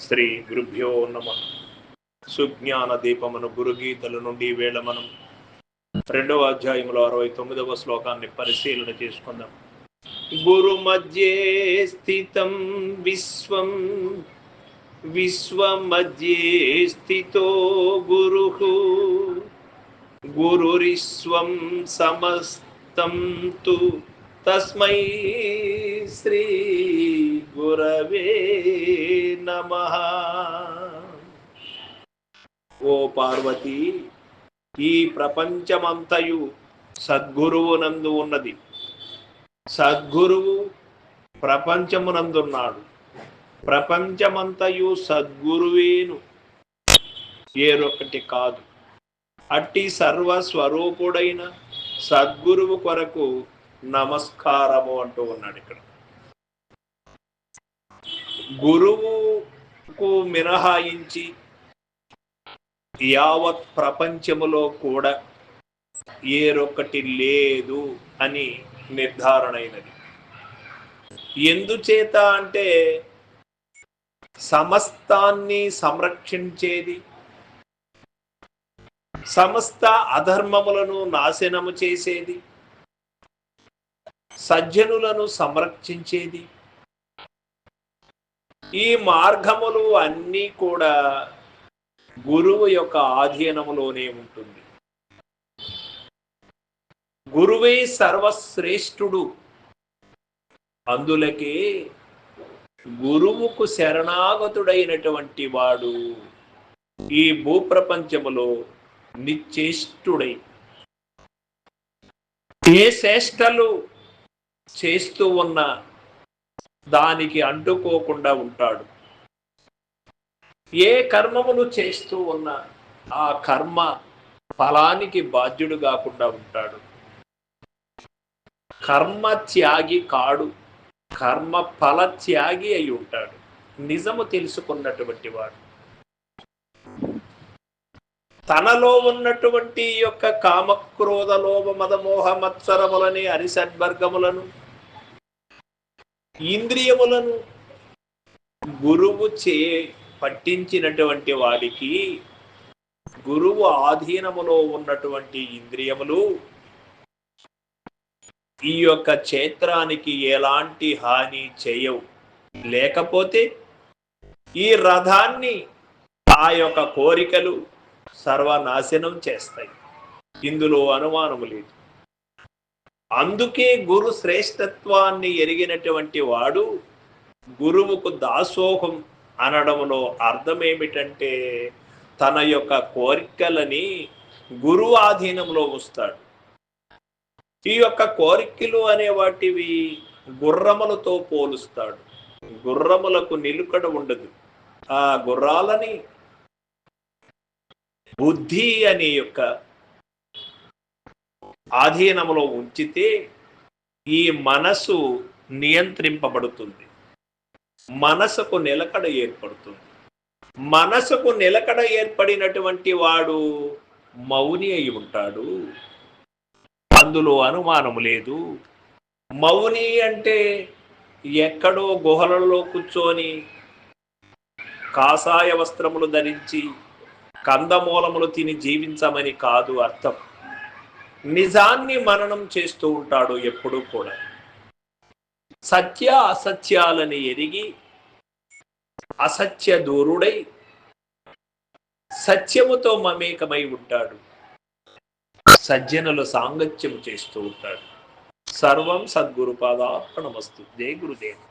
శ్రీ గురుభ్యో నమః. సుజ్ఞాన దీపమును గురుగీతల నుండి వేళ మనం 2వ అధ్యాయంలో 69వ శ్లోకాన్ని పరిశీలన చేసుకుందాం. గురు మధ్యే స్థితం విశ్వం విశ్వమధ్యే స్థితో గురుః గురురిస్వం సమస్తం తు తస్మై శ్రీ గురవే నమః. ఓ పార్వతి, ఈ ప్రపంచమంతయు సద్గురువునందు ఉన్నది. సద్గురువు ప్రపంచమునందున్నాడు. ప్రపంచమంతయు సద్గురువేను, ఏరొకటి కాదు. అట్టి సర్వస్వరూపుడైన సద్గురువు కొరకు నమస్కారము అంటూ ఉన్నాడు. ఇక్కడ గురువుకు మినహాయించి యావత్ ప్రపంచములో కూడా ఏరొకటి లేదు అని నిర్ధారణ అయినది. ఎందుచేత అంటే సమస్తాన్ని సంరక్షించేది, సమస్త అధర్మములను నాశనము చేసేది, సజ్జనులను సంరక్షించేది, ఈ మార్గములు అన్నీ కూడా గురువు యొక్క ఆధీనములోనే ఉంటుంది. గురువే సర్వశ్రేష్ఠుడు. అందులకే గురువుకు శరణాగతుడైనటువంటి వాడు ఈ భూప్రపంచములో నిశ్చేష్టుడై ఏ చేష్టలు చేస్తూ ఉన్న దానికి అంటుకోకుండా ఉంటాడు. ఏ కర్మములు చేస్తూ ఉన్నా ఆ కర్మ ఫలానికి బాధ్యుడు కాకుండా ఉంటాడు. కర్మ త్యాగి కాడు, కర్మ ఫల త్యాగి అయి ఉంటాడు. నిజము తెలుసుకున్నటువంటి వాడు తనలో ఉన్నటువంటి యొక్క కామక్రోధ లోభ మదమోహ మత్సరములని అరిసద్వర్గములను ఇంద్రియములను గురువు పట్టించినటువంటి వాడికి గురువు ఆధీనములో ఉన్నటువంటి ఇంద్రియములు ఈ యొక్క క్షేత్రానికి ఎలాంటి హాని చేయవు. లేకపోతే ఈ రథాన్ని ఆ యొక్క కోరికలు సర్వనాశనం చేస్తాయి. ఇందులో అనుమానము లేదు. అందుకే గురు శ్రేష్టత్వాన్ని ఎరిగినటువంటి వాడు గురువుకు దాసోహం అనడంలో అర్థం ఏమిటంటే తన యొక్క కోరికలని గురువు ఆధీనంలో ఉంచుతాడు. ఈ యొక్క కోరికలు అనే వాటివి గుర్రములతో పోలుస్తాడు. గుర్రములకు నిలుకడ ఉండదు. ఆ గుర్రాలని బుద్ధి అనే యొక్క ఆధీనంలో ఉంచితే ఈ మనసు నియంత్రింపబడుతుంది. మనసుకు నిలకడ ఏర్పడుతుంది. మనసుకు నిలకడ ఏర్పడినటువంటి వాడు మౌని అయి ఉంటాడు. అందులో అనుమానము లేదు. మౌని అంటే ఎక్కడో గుహలలో కూర్చొని కాషాయ వస్త్రములు ధరించి కందమూలములు తిని జీవించమని కాదు అర్థం. నిజాన్ని మననం చేస్తూ ఉంటాడు ఎప్పుడూ కూడా. సత్య అసత్యాలని ఎరిగి అసత్య దూరుడై సత్యముతో మమేకమై ఉంటాడు. సజ్జనుల సాంగత్యం చేస్తూ ఉంటాడు. సర్వం సద్గురుపాదార్పణమస్తు. జై గురుదేవ్.